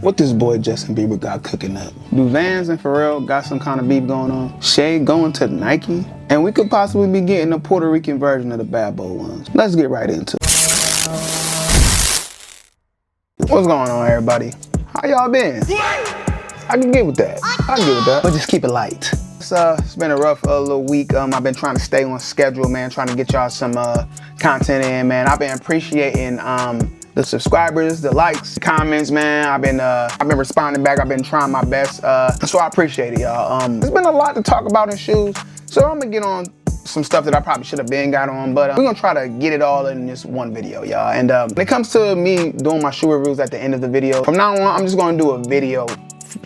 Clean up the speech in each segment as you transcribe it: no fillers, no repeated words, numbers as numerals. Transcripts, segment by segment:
What this boy Justin Bieber got cooking up? Do Vans and Pharrell got some kind of beef going on? Shai going to Nike? And we could possibly be getting a Puerto Rican version of the Bad Boy ones. Let's get right into it. What's going on, everybody? How y'all been? I can get with that. But just keep it light. It's been a rough little week. I've been trying to stay on schedule, man. Trying to get y'all some content in, man. I've been appreciating the subscribers, the likes, the comments, man. I've been responding back. I've been trying my best. So I appreciate it, y'all. There's been a lot to talk about in shoes, so I'm gonna get on some stuff that I probably should have been got on, but we're gonna try to get it all in this one video, y'all. And when it comes to me doing my shoe reviews at the end of the video, from now on, I'm just gonna do a video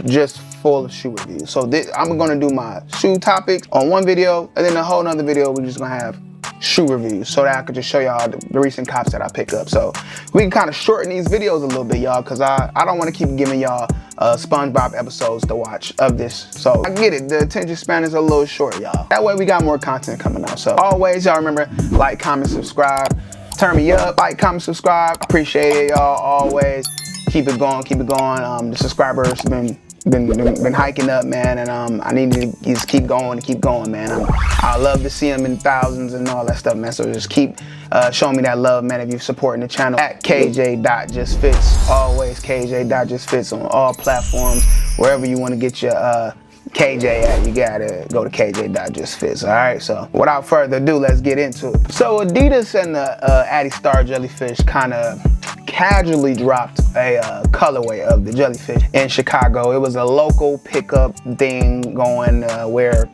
just full of shoe reviews. So I'm gonna do my shoe topics on one video, and then a whole nother video we're just gonna have shoe reviews, so that I could just show y'all the recent cops that I pick up. So we can kind of shorten these videos a little bit, y'all, because I don't want to keep giving y'all SpongeBob episodes to watch of this. So I get it, the attention span is a little short, y'all. That way we got more content coming out. So always, y'all remember, like, comment, subscribe, turn me up, like, comment, subscribe. Appreciate it, y'all. Always keep it going, keep it going. The subscribers been hiking up, man, and I need to just keep going, man. I love to see them in thousands and all that stuff, man. So just keep showing me that love, man, if you're supporting the channel. At KJ.justfitz, always KJ.justfitz on all platforms. Wherever you want to get your KJ at, you gotta go to KJ.justfitz. All right, so without further ado, let's get into it. So Adidas and the Adistar Jellyfish kind of casually dropped a colorway of the Jellyfish in Chicago. It was a local pickup thing going where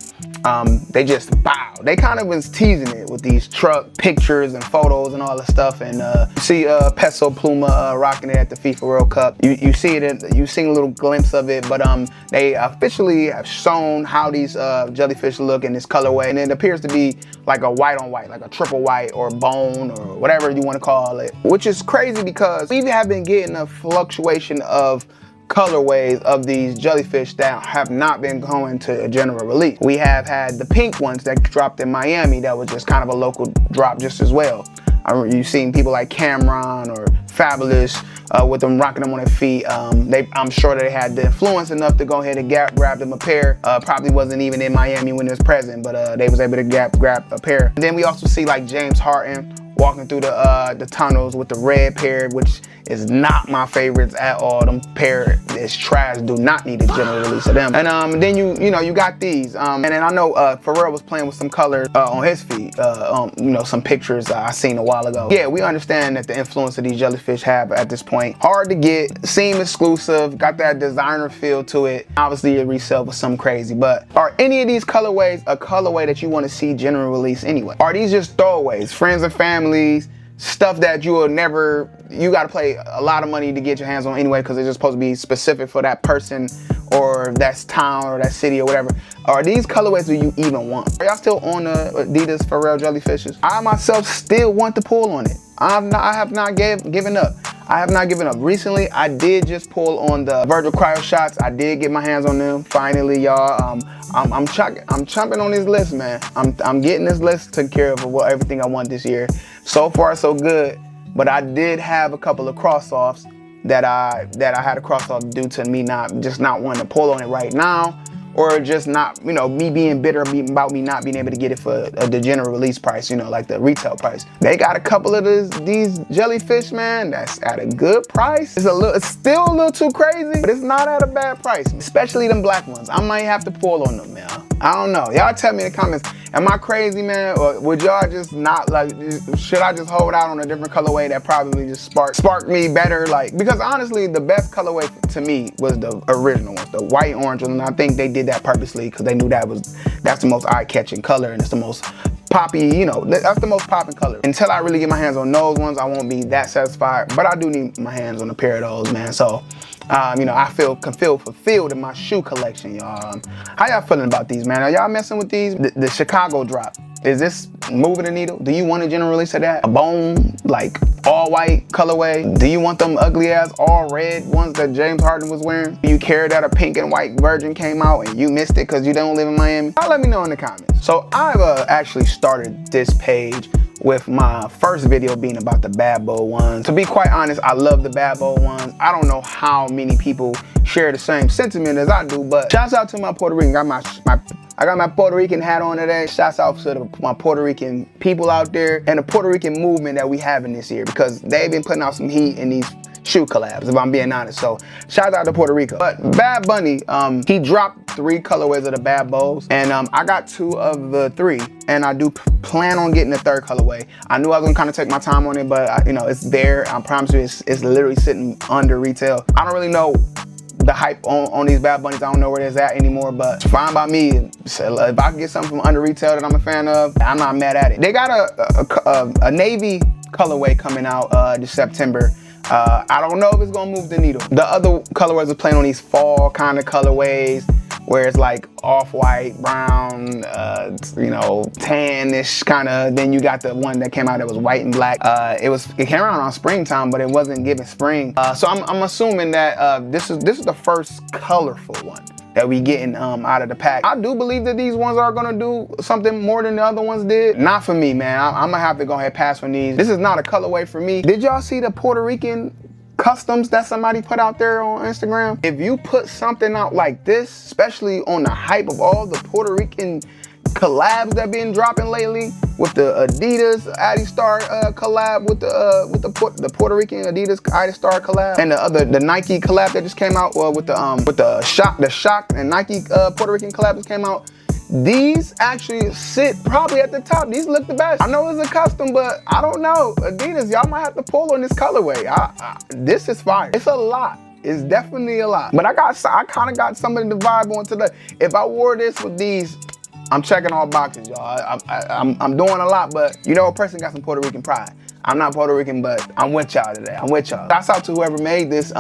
they just bowed. They kind of was teasing it with these truck pictures and photos and all the stuff. And you see Peso Pluma rocking it at the FIFA World Cup. You see it, you seen a little glimpse of it, but they officially have shown how these Jellyfish look in this colorway, and it appears to be like a white on white, like a triple white or bone or whatever you want to call it, which is crazy because we have been getting a fluctuation of colorways of these Jellyfish that have not been going to a general release. We have had the pink ones that dropped in Miami that was just kind of a local drop just as well. You've seen people like Cameron or Fabulous with them rocking them on their feet. I'm sure they had the influence enough to go ahead and grab them a pair. Probably wasn't even in Miami when it was present, but they was able to grab a pair. And then we also see like James Harden walking through the tunnels with the red pair, which is not my favorites at all. Them pair is trash. Do not need a general release of them. And then you got these. And then I know Pharrell was playing with some colors on his feet. Some pictures I seen a while ago. Yeah, we understand that the influence of these Jellyfish have at this point. Hard to get, seem exclusive, got that designer feel to it. Obviously it resell for some crazy, but are any of these colorways a colorway that you want to see general release anyway? Are these just throwaways, friends and families, stuff that you will never, you got to pay a lot of money to get your hands on anyway because it's just supposed to be specific for that person or that town or that city or whatever? Are these colorways do you even want? Are y'all still on the Adidas Pharrell Jellyfishes? I myself still want to pull on it. I have not given up. I have not given up. Recently, I did just pull on the Virgil Cryo shots. I did get my hands on them finally, y'all. I'm chomping on this list, man. I'm getting this list taken care of everything I want this year. So far, so good. But I did have a couple of cross-offs that I had to cross off due to me not wanting to pull on it right now, or just not, me being bitter about me not being able to get it for the general release price, like the retail price. They got a couple of these Jellyfish, man, that's at a good price. It's still a little too crazy, but it's not at a bad price, especially them black ones. I might have to pull on them, man. I don't know. Y'all tell me in the comments, am I crazy, man? Or would y'all just not, should I just hold out on a different colorway that probably just sparked me better? Because honestly, the best colorway to me was the original ones, the white orange one. And I think they did that purposely because they knew that's the most eye-catching color and it's the most poppy, that's the most popping color. Until I really get my hands on those ones, I won't be that satisfied, but I do need my hands on a pair of those, man. So I can feel fulfilled in my shoe collection, y'all. How y'all feeling about these, man? Are y'all messing with these? The Chicago drop, is this moving the needle? Do you want a general release of that? A bone, like all white colorway? Do you want them ugly ass all red ones that James Harden was wearing? Do you care that a pink and white version came out and you missed it because you don't live in Miami? Y'all let me know in the comments. So I've actually started this page with my first video being about the bad boy ones. To be quite honest, I love the bad boy ones. I don't know how many people share the same sentiment as I do, but shouts out to my Puerto Rican. I got my Puerto Rican hat on today. Shouts out to my Puerto Rican people out there and the Puerto Rican movement that we having this year, because they've been putting out some heat in these shoe collabs, if I'm being honest. So shout out to Puerto Rico. But Bad Bunny, he dropped 3 colorways of the Bad Bows, and I got 2 of the 3, and I do plan on getting the 3rd colorway. I knew I was gonna kind of take my time on it, but you know, it's there. I promise you, it's literally sitting under retail. I don't really know the hype on these Bad Bunnies. I don't know where it's at anymore, but it's fine by me. So if I can get something from under retail that I'm a fan of, I'm not mad at it. They got a navy colorway coming out this September. I don't know if it's gonna move the needle. The other colorways are playing on these fall kind of colorways, where it's like off-white, brown, you know, tannish kind of. Then you got the one that came out that was white and black. It came around on springtime, but it wasn't giving spring. So I'm assuming that this is the first colorful one that we getting out of the pack. I do believe that these ones are gonna do something more than the other ones did. Not for me, man. I'm gonna have to go ahead and pass on these. This is not a colorway for me. Did y'all see the Puerto Rican customs that somebody put out there on Instagram? If you put something out like this, especially on the hype of all the Puerto Rican collabs that been dropping lately, with the Adidas Adistar collab, with the Puerto Rican Adidas Adistar collab, and the Nike collab that just came out, with the Shock and Nike Puerto Rican collab that came out. These actually sit probably at the top. These look the best. I know it's a custom, but I don't know. Adidas, y'all might have to pull on this colorway. This is fire. It's a lot. It's definitely a lot. But I kind of got somebody to vibe on today. If I wore this with these, I'm checking all boxes, y'all. I'm doing a lot, but you know, a person got some Puerto Rican pride. I'm not Puerto Rican, but I'm with y'all today. I'm with y'all. Shouts out to whoever made this.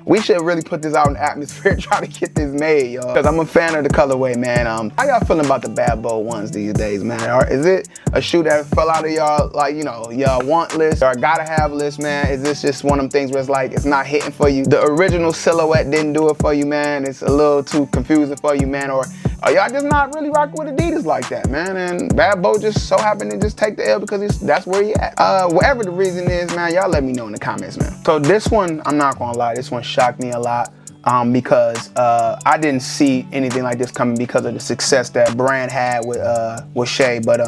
We should really put this out in the atmosphere and try to get this made, y'all, because I'm a fan of the colorway, man. How y'all feeling about the Bad Boy ones these days, man? Or is it a shoe that fell out of y'all, like, you know, y'all want list or gotta have list, man? Is this just one of them things where it's like, it's not hitting for you? The original silhouette didn't do it for you, man. It's a little too confusing for you, man. Or are y'all just not really rocking with Adidas like that, man? And Bad Boy just so happened to just take the L because that's where he at. Whatever the reason is, man, y'all let me know in the comments, man. So this one, I'm not gonna lie, this one shocked me a lot because I didn't see anything like this coming because of the success that brand had with Shai. But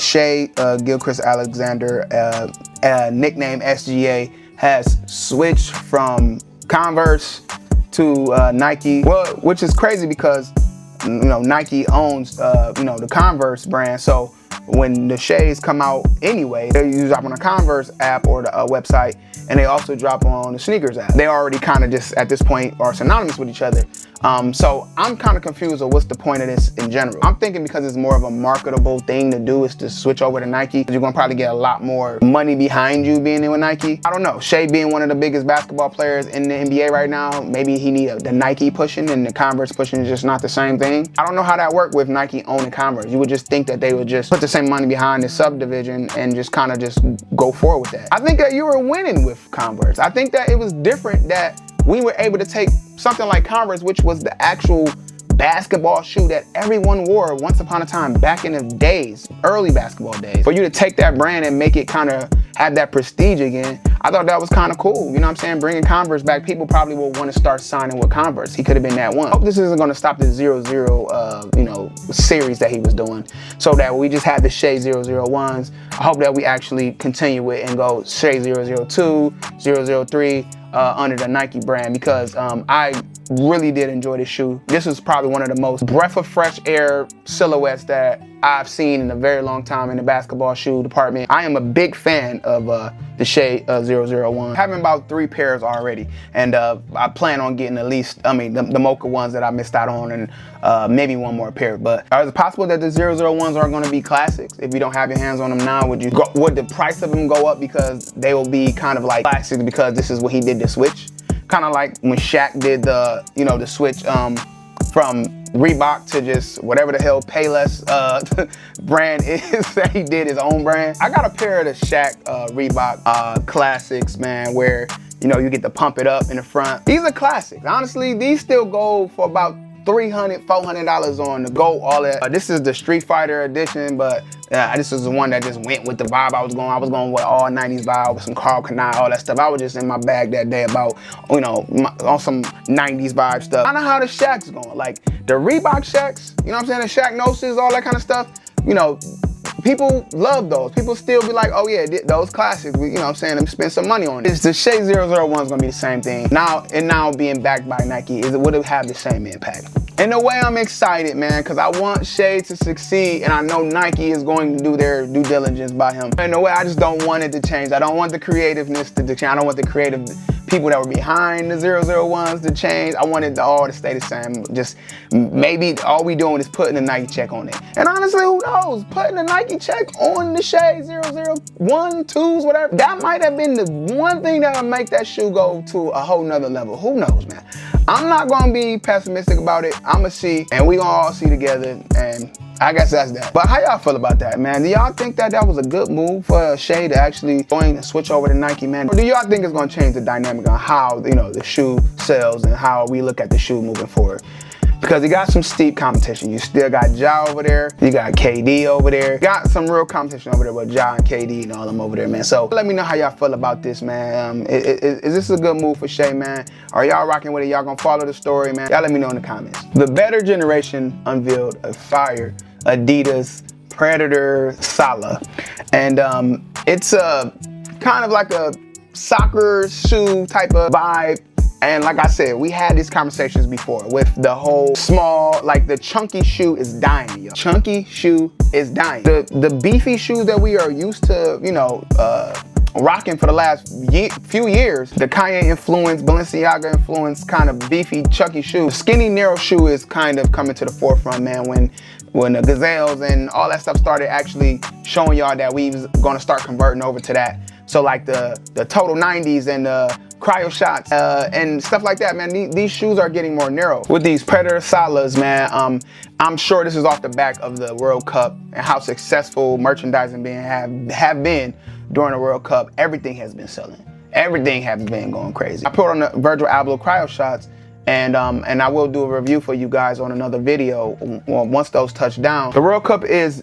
Shai Gilgeous-Alexander, nickname SGA, has switched from Converse to Nike, well, which is crazy because, you know, Nike owns, you know, the Converse brand. So when the Shais come out anyway, they usually drop on the Converse app or the website, and they also drop on the sneakers app. They already kind of just, at this point, are synonymous with each other. So I'm kind of confused of what's the point of this in general. I'm thinking because it's more of a marketable thing to do is to switch over to Nike. You're gonna probably get a lot more money behind you being in with Nike. I don't know, Shai being one of the biggest basketball players in the NBA right now, maybe he need the Nike pushing and the Converse pushing is just not the same thing. I don't know how that worked with Nike owning Converse. You would just think that they would just put the same money behind the subdivision and just kind of just go forward with that. I think that you were winning with Converse. I think that it was different that we were able to take something like Converse, which was the actual basketball shoe that everyone wore once upon a time back in the days, early basketball days. For you to take that brand and make it kind of have that prestige again, I thought that was kind of cool. You know what I'm saying? Bringing Converse back, people probably will want to start signing with Converse. He could have been that one. I hope this isn't going to stop the 0-0, you know, series that he was doing, so that we just had the Shai 001s. I hope that we actually continue it and go Shai 002, 003, under the Nike brand, because I really did enjoy this shoe. This was probably one of the most breath of fresh air silhouettes that I've seen in a very long time in the basketball shoe department. I am a big fan of the Shai 001. Having about 3 pairs already, and I plan on getting at least, the Mocha ones that I missed out on, and maybe one more pair. But is it possible that the 001s are going to be classics? If you don't have your hands on them now, would the price of them go up because they will be kind of like classics because this is what he did to switch? Kind of like when Shaq did the, you know, the switch from Reebok to just whatever the hell Payless brand is that he did his own brand. I got a pair of the Shaq Reebok classics, man, where, you know, you get to pump it up in the front. These are classics. Honestly, these still go for about $300, $400 on the GOAT, all that. This is the Street Fighter edition, but this is the one that just went with the vibe I was going. I was going with all 90s vibe with some Carl Kanai, all that stuff. I was just in my bag that day about, you know, on some 90s vibe stuff. I know how the Shaq's going. Like the Reebok Shaqs, you know what I'm saying? The Shaq Gnosis, all that kind of stuff. You know, people love those. People still be like, oh yeah, those classics, you know what I'm saying, them spend some money on it. It's the Shai 001 is gonna be the same thing. Now being backed by Nike, it would have the same impact. In a way, I'm excited, man, because I want Shai to succeed, and I know Nike is going to do their due diligence by him. In a way, I just don't want it to change. I don't want the creativeness to change. I don't want the creative people that were behind the 001s to change. I want it all to stay the same. Just maybe all we doing is putting a Nike check on it. And honestly, who knows? Putting a Nike check on the Shai 001, 2s, whatever. That might have been the one thing that would make that shoe go to a whole nother level. Who knows, man? I'm not gonna be pessimistic about it. I'ma see, and we gonna all see together, and I guess that's that. But how y'all feel about that, man? Do y'all think that that was a good move for Shai to actually going and switch over to Nike, man? Or do y'all think it's gonna change the dynamic on how, you know, the shoe sells and how we look at the shoe moving forward? Because you got some steep competition. You still got Ja over there. You got KD over there. You got some real competition over there with Ja and KD and all them over there, man. So let me know how y'all feel about this, man. Is this a good move for Shai, man? Are y'all rocking with it? Y'all gonna follow the story, man? Y'all let me know in the comments. The better generation unveiled a fire Adidas Predator Sala. And it's a kind of like a soccer shoe type of vibe. And like I said, we had these conversations before with the whole small, like the chunky shoe is dying, yo. Chunky shoe is dying. The beefy shoes that we are used to, you know, rocking for the last few years, the Kanye influence, Balenciaga influence, kind of beefy, chunky shoe. Skinny, narrow shoe is kind of coming to the forefront, man, when the Gazelles and all that stuff started actually showing y'all that we was gonna start converting over to that. So like the Total 90s and the Cryo Shots and stuff like that, man. These shoes are getting more narrow. With these Predator Salas, man, I'm sure this is off the back of the World Cup and how successful merchandising have been during the World Cup. Everything has been selling. Everything has been going crazy. I put on the Virgil Abloh Cryo Shots, and I will do a review for you guys on another video once those touch down. The World Cup is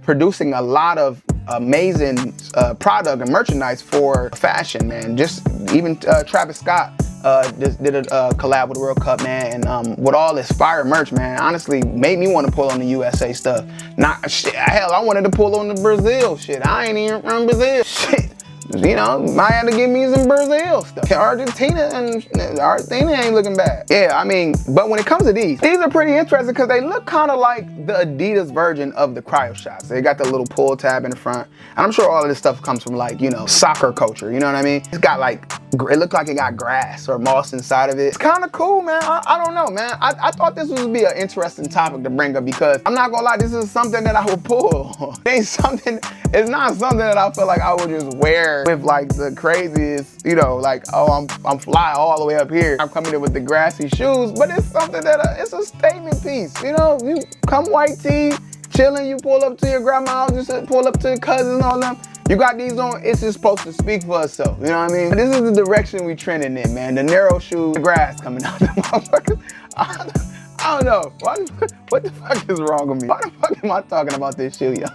producing a lot of amazing product and merchandise for fashion, man. Just even Travis Scott just did a collab with the World Cup, man, and with all this fire merch, man, honestly made me want to pull on the USA stuff. Not shit, hell, I wanted to pull on the Brazil shit. I ain't even from Brazil shit. You know, might have to give me some Brazil stuff. Argentina ain't looking bad. Yeah, I mean, but when it comes to these are pretty interesting because they look kind of like the Adidas version of the Cryo Shots. They got the little pull tab in the front. And I'm sure all of this stuff comes from, like, you know, soccer culture, you know what I mean? It's got like, it looked like it got grass or moss inside of it. It's kind of cool, man. I don't know, man. I thought this would be an interesting topic to bring up because I'm not gonna lie, this is something that I would pull. It's not something that I feel like I would just wear with like the craziest, you know, like, oh, I'm fly all the way up here. I'm coming in with the grassy shoes, but it's something that it's a statement piece. You know, you come white tee, chilling, you pull up to your grandma, just pull up to your cousins and all them. You got these on, it's just supposed to speak for itself, you know what I mean? This is the direction we trending in, man. The narrow shoe, the grass coming out the motherfuckers. I don't know. What the fuck is wrong with me? Why the fuck am I talking about this shoe, yo?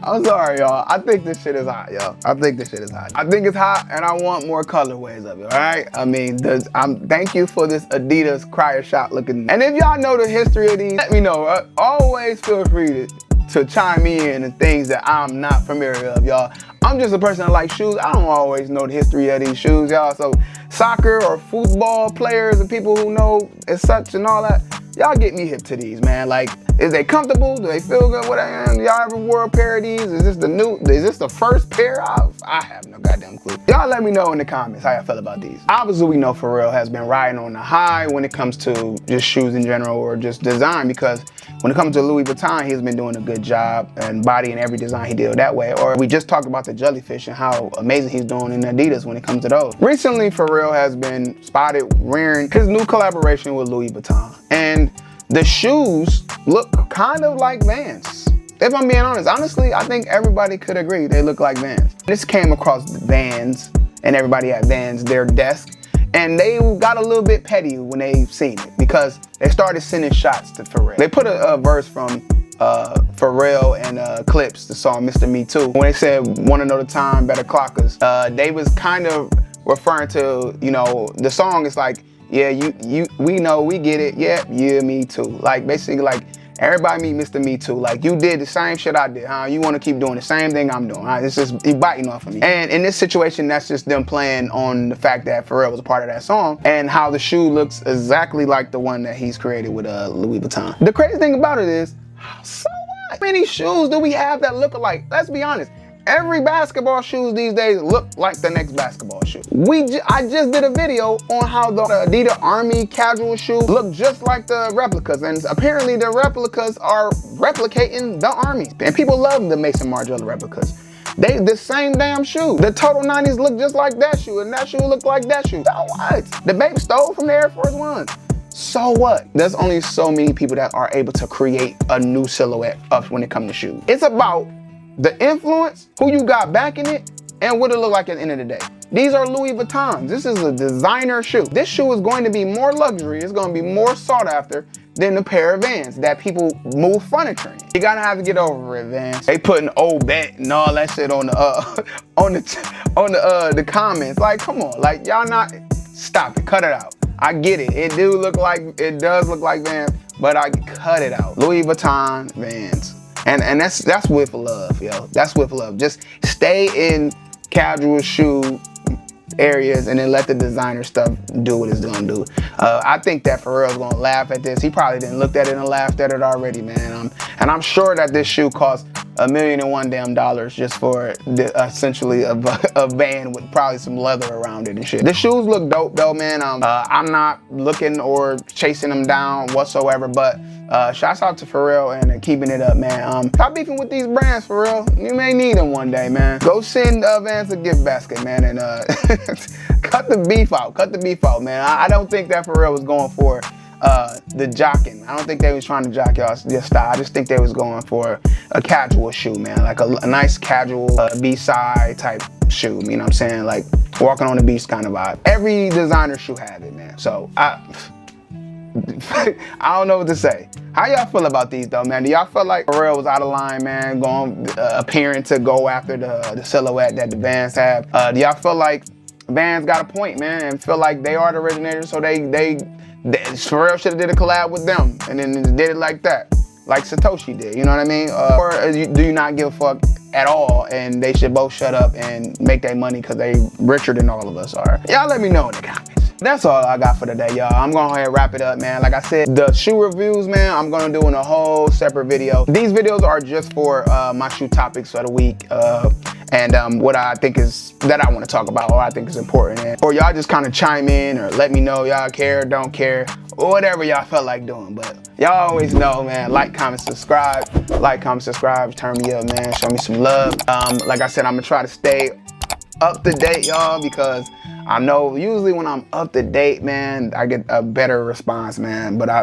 I'm sorry, y'all. I think this shit is hot, yo. I think this shit is hot. I think it's hot, and I want more colorways of it, all right? I mean, thank you for this Adidas Cryo Shot looking. And if y'all know the history of these, let me know. Always feel free to chime in and things that I'm not familiar of, y'all. I'm just a person that likes shoes. I don't always know the history of these shoes, y'all. So soccer or football players and people who know as such and all that, y'all get me hip to these, man. Like, is they comfortable? Do they feel good? Y'all ever wore a pair of these? Is this the first pair? I have no goddamn clue. Y'all let me know in the comments how y'all feel about these. Obviously, we know Pharrell has been riding on the high when it comes to just shoes in general or just design, because when it comes to Louis Vuitton, he's been doing a good job and bodying every design he did that way. Or we just talked about the Jellyfish and how amazing he's doing in Adidas when it comes to those. Recently, Pharrell has been spotted wearing his new collaboration with Louis Vuitton. And the shoes look kind of like Vans. If I'm being honest, honestly, I think everybody could agree they look like Vans. This came across Vans and everybody at Vans, their desk, And they got a little bit petty when they seen it because they started sending shots to Pharrell. They put a verse from Pharrell and Clips, the song Mr. Me Too. When they said, wanna know the time, better clock us, they was kind of referring to, you know, the song is like, yeah, we know, we get it, yeah, me too. Like, basically, like, everybody meet Mr. Me Too. Like, you did the same shit I did, huh? You want to keep doing the same thing I'm doing, huh? It's just, you biting off of me. And in this situation, that's just them playing on the fact that Pharrell was a part of that song and how the shoe looks exactly like the one that he's created with Louis Vuitton. The crazy thing about it is, so what? How many shoes do we have that look alike? Let's be honest. Every basketball shoes these days look like the next basketball shoe. I just did a video on how the Adidas Army casual shoe look just like the replicas, and apparently the replicas are replicating the Army. And people love the Mason Margiela replicas. They the same damn shoe. The Total 90s look just like that shoe, and that shoe look like that shoe. So what? The baby stole from the Air Force Ones. So what? There's only so many people that are able to create a new silhouette of when it comes to shoes. It's about the influence, who you got backing it, and what it look like at the end of the day. These are Louis Vuittons. This is a designer shoe. This shoe is going to be more luxury. It's going to be more sought after than the pair of Vans that people move furniture in. You gotta have to get over it, Vans. They putting old bet and all that shit on the comments. Like, come on, like y'all not. Stop it. Cut it out. I get it. It does look like Vans, but I cut it out. Louis Vuitton, Vans. And that's with love, yo. That's with love. Just stay in casual shoe areas and then let the designer stuff do what it's gonna do. I think that Pharrell's gonna laugh at this. He probably didn't look at it and laughed at it already, man. And I'm sure that this shoe cost $1,000,001 damn just for essentially a van with probably some leather around it and shit. The shoes look dope though, man. I'm not looking or chasing them down whatsoever, but shouts out to Pharrell and keeping it up, man. Stop beefing with these brands, Pharrell. You may need them one day, man. Go send Vans a gift basket, man, and cut the beef out. Cut the beef out, man. I don't think that Pharrell was going for the jocking. I don't think they was trying to jock y'all's style. I just think they was going for a casual shoe, man. Like a nice casual B-side type shoe. You know what I'm saying? Like walking on the beach kind of vibe. Every designer shoe have it, man. So I don't know what to say. How y'all feel about these though, man? Do y'all feel like Pharrell was out of line, man, appearing to go after the silhouette that the Vans have? Do y'all feel like Vans got a point, man, and feel like they are the originators, so Pharrell should have did a collab with them and then did it like that, like Satoshi did, you know what I mean? Or do you not give a fuck at all and they should both shut up and make their money because they richer than all of us are? Y'all let me know in the comments. That's all I got for today, y'all. I'm gonna go ahead and wrap it up, man. Like I said, the shoe reviews, man, I'm gonna do in a whole separate video. These videos are just for my shoe topics for the week and what I think is that I want to talk about or I think is important. Or y'all just kind of chime in or let me know y'all care, don't care, or whatever y'all felt like doing. But y'all always know, man, like, comment, subscribe. Like, comment, subscribe, turn me up, man. Show me some love. Like I said, I'm gonna try to stay up to date, y'all, because I know usually when I'm up to date, man, I get a better response, man. But I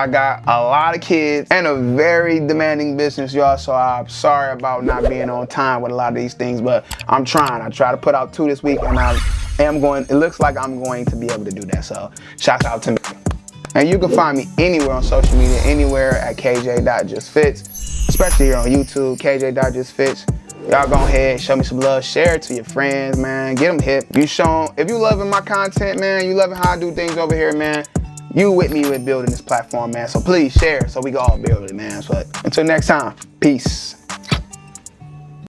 got a lot of kids and a very demanding business, y'all. So I'm sorry about not being on time with a lot of these things, but I'm trying. I try to put out 2 this week, and I am going. It looks like I'm going to be able to do that. So shout out to me. And you can find me anywhere on social media, anywhere at KJ.justfitz, especially here on YouTube, KJ.justfitz. Y'all go ahead, show me some love, share it to your friends, man. Get them hip. If you loving my content, man, you loving how I do things over here, man, you with me with building this platform, man. So please share so we can all build it, man. So until next time, peace.